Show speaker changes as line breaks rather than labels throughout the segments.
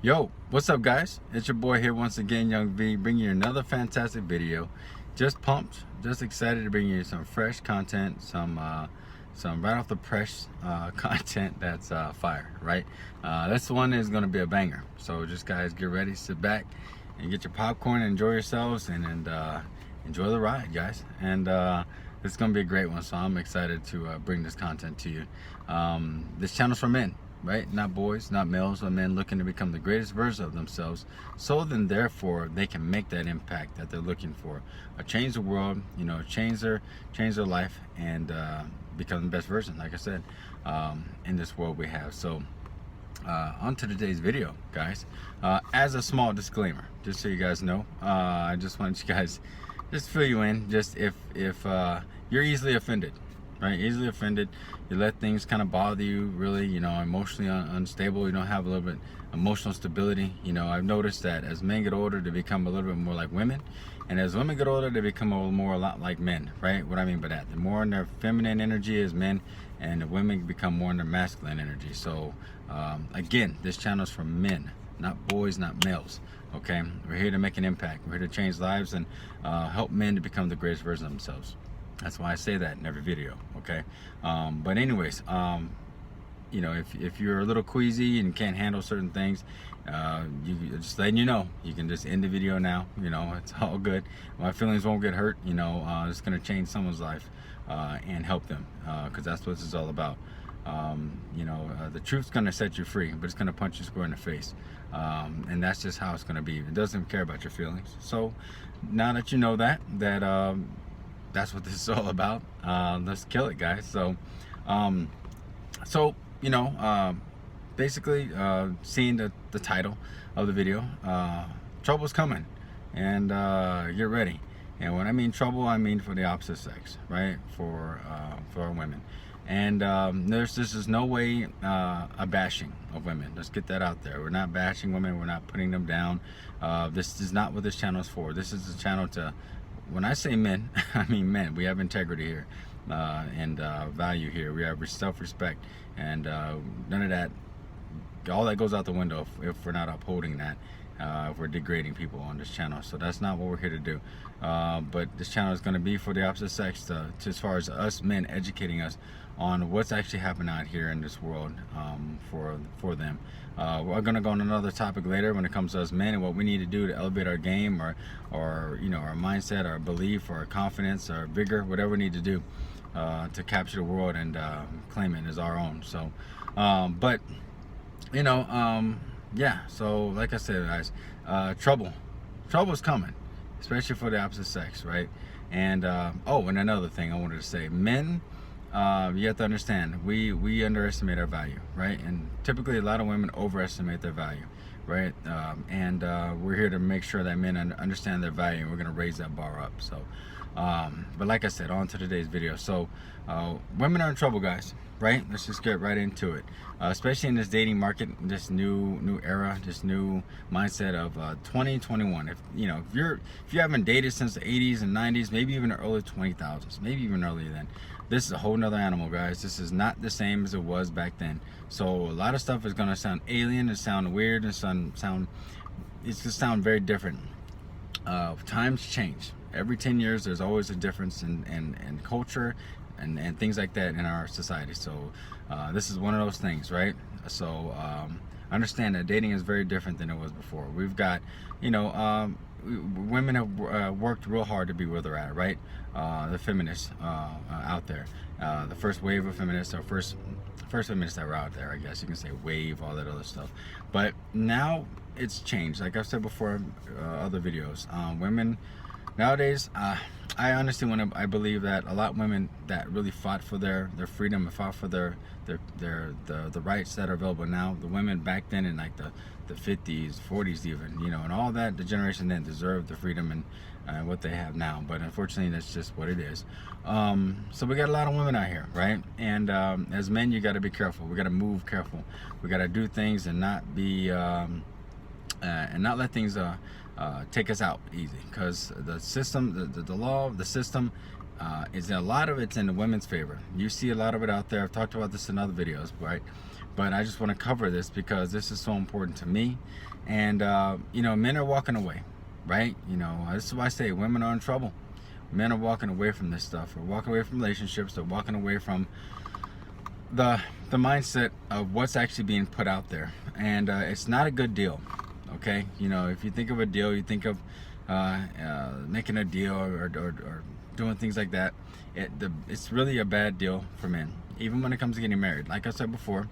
Yo, what's up guys? It's your boy here once again, Young V, bringing you another fantastic video. Just pumped, just excited to bring you some fresh content, some right off the press content that's fire, right? This one is gonna be a banger. So just guys, get ready, sit back and get your popcorn and enjoy yourselves and enjoy the ride, guys. And it's gonna be a great one, so I'm excited to bring this content to you. This channel's for men, right? Not boys, not males, but men looking to become the greatest version of themselves, so then therefore they can make that impact that they're looking for, change the world, change their life, and become the best version, like I said, in this world we have. So on to today's video, guys. As a small disclaimer, just so you guys know, I just want you guys just fill you in, just if you're easily offended, right? Easily offended, you let things kind of bother you, really, emotionally unstable, you don't have a little bit emotional stability. I've noticed that as men get older, they become a little bit more like women, and as women get older, they become a lot like men, right? What I mean by that, the more in their feminine energy as men, and the women become more in their masculine energy. So again, this channel is for men, not boys, not males. Okay, we're here to make an impact. We're here to change lives and help men to become the greatest version of themselves. That's why I say that in every video, okay? But anyways, if you're a little queasy and can't handle certain things, just letting you know, you can just end the video now. It's all good. My feelings won't get hurt. It's gonna change someone's life and help them, because that's what this is all about. The truth's gonna set you free, but it's gonna punch you square in the face, and that's just how it's gonna be. It doesn't care about your feelings. So now that you know that's what this is all about. Let's kill it, guys. So basically, seeing the title of the video, trouble's coming, and get ready. And when I mean trouble, I mean for the opposite sex, right? For our women. And this is no way a bashing of women. Let's get that out there. We're not bashing women. We're not putting them down. This is not what this channel is for. This is a channel to, when I say men, I mean men. We have integrity here and value here. We have self-respect, and none of that, all that goes out the window if we're not upholding that, if we're degrading people on this channel. So that's not what we're here to do. But this channel is going to be for the opposite sex, to as far as us men, educating us on what's actually happening out here in this world for them. We're going to go on another topic later when it comes to us men and what we need to do to elevate our game, or our mindset, our belief, our confidence, our vigor, whatever we need to do to capture the world and claim it as our own. So yeah, so like I said, guys, trouble's coming, especially for the opposite sex, right? And and another thing I wanted to say, men, you have to understand, we underestimate our value, right? And typically a lot of women overestimate their value, right? We're here to make sure that men understand their value, and we're going to raise that bar up. So but like I said, on to today's video. So women are in trouble, guys, right? Let's just get right into it, especially in this dating market, this new era, this new mindset of 2021. If you haven't dated since the 80s and 90s, maybe even the early 2000s, maybe even earlier than, this is a whole nother animal, guys. This is not the same as it was back then. So a lot of stuff is gonna sound alien, and sound weird, and it's gonna sound very different. Times change. Every 10 years, there's always a difference in culture and things like that in our society. So this is one of those things, right? So understand that dating is very different than it was before. We've got, women have worked real hard to be where they're at, right? The feminists out there, the first wave of feminists, or first feminists that were out there, I guess you can say wave, all that other stuff. But now it's changed. Like I've said before, other videos, women nowadays, I honestly I believe that a lot of women that really fought for their freedom and fought for the rights that are available now, the women back then in like the 50s, 40s even, and all that, the generation then deserved the freedom and what they have now. But unfortunately, that's just what it is. So we got a lot of women out here, right? And as men, you got to be careful. We got to move careful. We got to do things and not be and not let things take us out easy, because the system, the law, the system is, a lot of it's in the women's favor. You see a lot of it out there. I've talked about this in other videos, right? but I just want to cover this because this is so important to me. And men are walking away, right? This is why I say women are in trouble. Men are walking away from this stuff. They're walking away from relationships. They're walking away from the mindset of what's actually being put out there, and it's not a good deal. Okay, if you think of a deal, you think of making a deal or doing things like that. It's really a bad deal for men, even when it comes to getting married. Like I said before,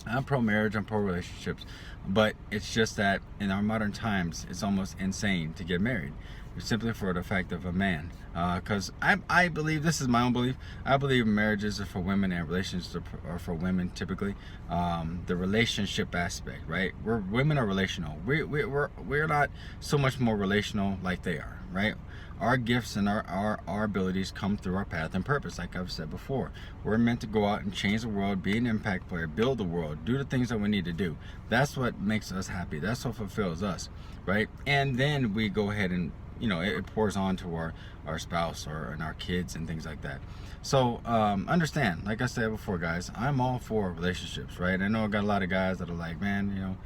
I'm pro-marriage, I'm pro-relationships, but it's just that in our modern times, it's almost insane to get married, simply for the fact of a man. Because I believe, this is my own belief, I believe marriages are for women and relationships are for women typically. The relationship aspect, right? Women are relational. We're not so much more relational like they are, right? Our gifts and our abilities come through our path and purpose, like I've said before. We're meant to go out and change the world, be an impact player, build the world, do the things that we need to do. That's what makes us happy. That's what fulfills us, right? And then we go ahead and it pours on to our spouse and our kids and things like that. So understand, like I said before, guys, I'm all for relationships, right? I know I got a lot of guys that are like, man,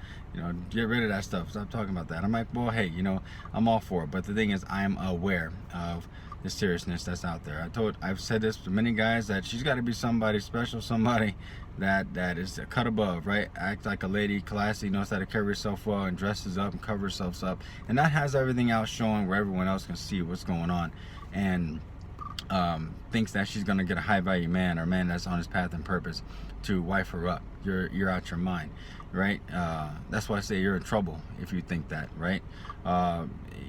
get rid of that stuff, stop talking about that. I'm like, well, hey, I'm all for it, but the thing is, I'm aware of the seriousness that's out there. I've said this to many guys, that she's got to be somebody special, somebody that is a cut above, right? Act like a lady, classy, knows how to carry herself well, and dresses up and covers herself up, and that has everything else showing where everyone else can see what's going on, and thinks that she's gonna get a high value man, or a man that's on his path and purpose to wife her up. You're out your mind, right? That's why I say you're in trouble if you think that, right?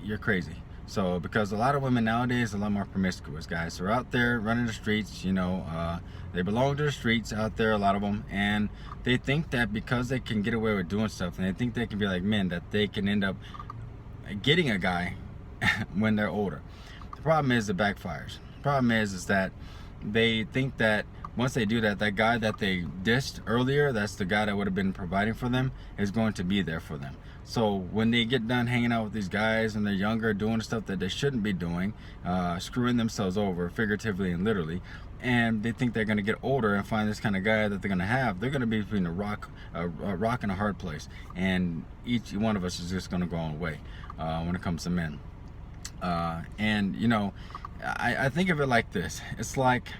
You're crazy. So, because a lot of women nowadays are a lot more promiscuous, guys. They're out there running the streets, they belong to the streets out there, a lot of them, and they think that because they can get away with doing stuff, and they think they can be like men, that they can end up getting a guy when they're older. The problem is it backfires. The problem is that they think that once they do that, that guy that they dissed earlier, that's the guy that would have been providing for them, is going to be there for them. So when they get done hanging out with these guys and they're younger, doing stuff that they shouldn't be doing, screwing themselves over figuratively and literally, and they think they're going to get older and find this kind of guy that they're going to have, they're going to be between a rock and a hard place, and each one of us is just going to go on away when it comes to men. I think of it like this. It's like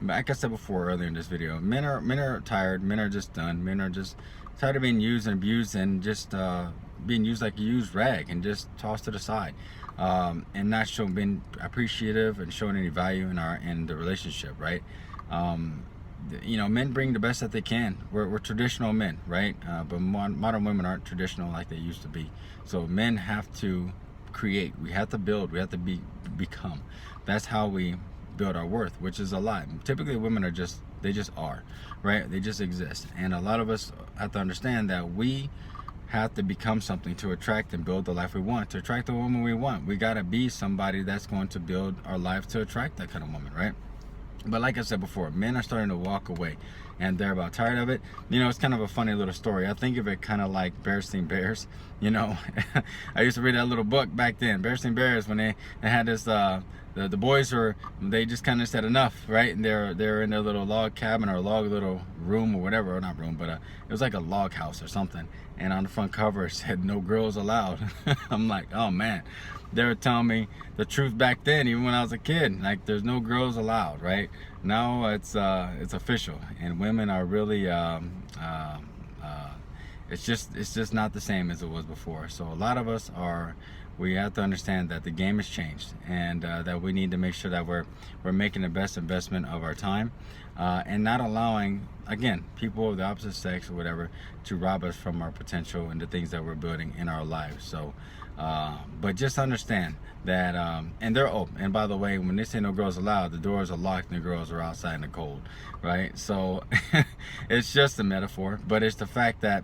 I said before earlier in this video, men are tired, men are just done, men are just tired of being used and abused, and just being used like a used rag and just tossed to the side, and not being appreciative and showing any value in the relationship, right? Men bring the best that they can. We're traditional men, right? But modern women aren't traditional like they used to be. So men have to create, we have to build, we have to become. That's how we build our worth, which is a lot. Typically women are just are, right? They just exist. And a lot of us have to understand that we have to become something to attract and build the life we want. To attract the woman we want, we got to be somebody that's going to build our life to attract that kind of woman, right? But like I said before, men are starting to walk away, and they're about tired of it. It's kind of a funny little story. I think of it kind of like Bears Seen Bears. I used to read that little book back then, Bears Seen Bears, when they had this the boys they just kind of said enough, right? And they're in their little log cabin or log little room or whatever, or not room, but it was like a log house or something. And on the front cover it said "No girls allowed." I'm like, oh man, they were telling me the truth back then, even when I was a kid. Like, there's no girls allowed, right? Now it's official, and women are really it's just not the same as it was before. So a lot of us we have to understand that the game has changed, and that we need to make sure that we're making the best investment of our time, and not allowing, again, people of the opposite sex or whatever to rob us from our potential and the things that we're building in our lives. So but just understand that and by the way, when they say no girls allowed, the doors are locked and the girls are outside in the cold, right? So it's just a metaphor, but it's the fact that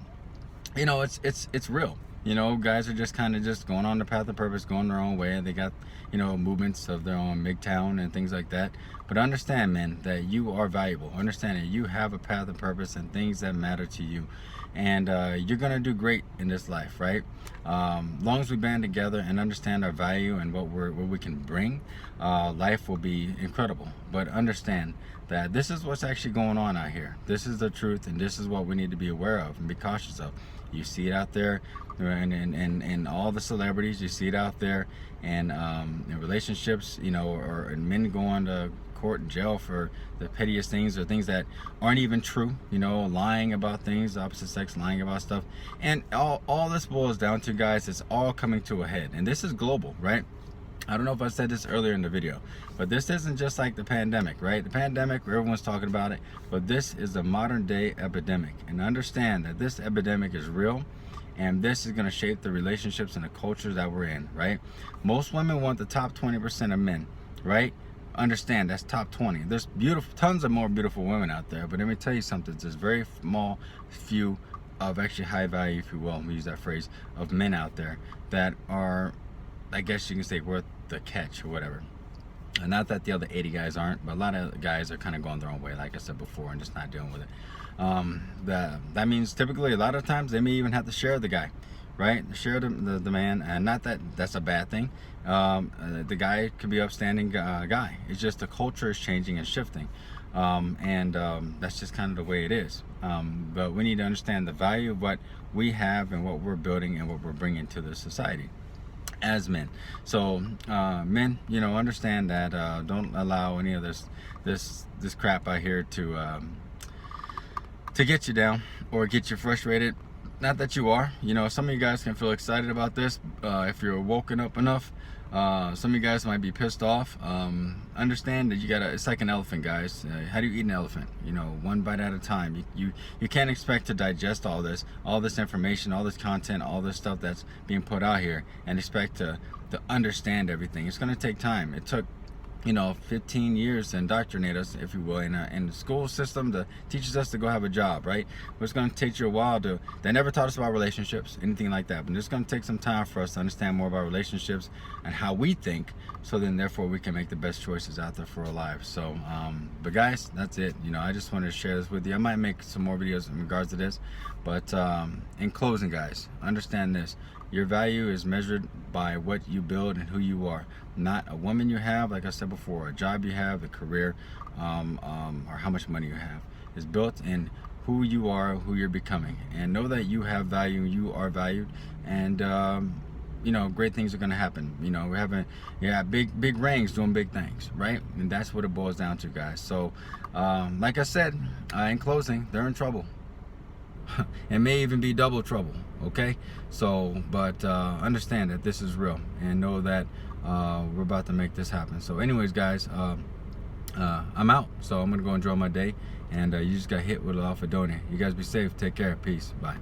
it's real. You know, guys are just kind of just going on the path of purpose, going their own way. They got, you know, movements of their own MGTOW and things like that. But understand, man, that you are valuable. Understand that you have a path of purpose and things that matter to you. And you're going to do great in this life, right? Long as we band together and understand our value and what we can bring, life will be incredible. But understand that this is what's actually going on out here. This is the truth, and this is what we need to be aware of and be cautious of. You see it out there in all the celebrities. You see it out there in relationships, you know, or men going to court and jail for the pettiest things, or things that aren't even true, you know, lying about things, opposite sex lying about stuff. And all this boils down to, guys, it's all coming to a head. And this is global, right? I don't know if I said this earlier in the video, but this isn't just like the pandemic, right? The pandemic, everyone's talking about it, but this is a modern day epidemic. And understand that this epidemic is real, and this is going to shape the relationships and the cultures that we're in, right? Most women want the top 20% of men, right? Understand that's top 20. There's tons of more beautiful women out there, but let me tell you something. There's very small few of actually high value, if you will, we use that phrase, of men out there that are, I guess you can say, worth the catch or whatever. And not that the other 80 guys aren't, but a lot of guys are kind of going their own way, like I said before, and just not dealing with it. That means typically a lot of times they may even have to share the guy, right? Share the man, and not that that's a bad thing. The guy could be an upstanding guy. It's just the culture is changing and shifting, and that's just kind of the way it is. But we need to understand the value of what we have and what we're building and what we're bringing to the society as men. So men, you know, understand that. Don't allow any of this crap out here to get you down or get you frustrated. Not that you are, you know, some of you guys can feel excited about this if you're woken up enough. Some of you guys might be pissed off. Understand that it's like an elephant, guys. How do you eat an elephant? You know, one bite at a time. You can't expect to digest all this information, all this content, all this stuff that's being put out here, and expect to understand everything. It's going to take time. It took, you know, 15 years to indoctrinate us, if you will, in the school system that teaches us to go have a job, right? But it's going to take you a while they never taught us about relationships, anything like that. But it's going to take some time for us to understand more about relationships and how we think, so then therefore we can make the best choices out there for our lives. So, but guys, that's it. You know, I just wanted to share this with you. I might make some more videos in regards to this, but in closing, guys, understand this. Your value is measured by what you build and who you are, not a woman you have, like I said before, a job you have, a career, or how much money you have. It's built in who you are, who you're becoming. And know that you have value, you are valued, and you know, great things are going to happen. You know, we're having big rings doing big things, right? And that's what it boils down to, guys. So like I said, in closing, they're in trouble. It may even be double trouble, okay? So, but understand that this is real, and know that we're about to make this happen. So anyways, guys, I'm out, so I'm gonna go enjoy my day, and you just got hit with an offer donate. You guys be safe, take care, peace, bye.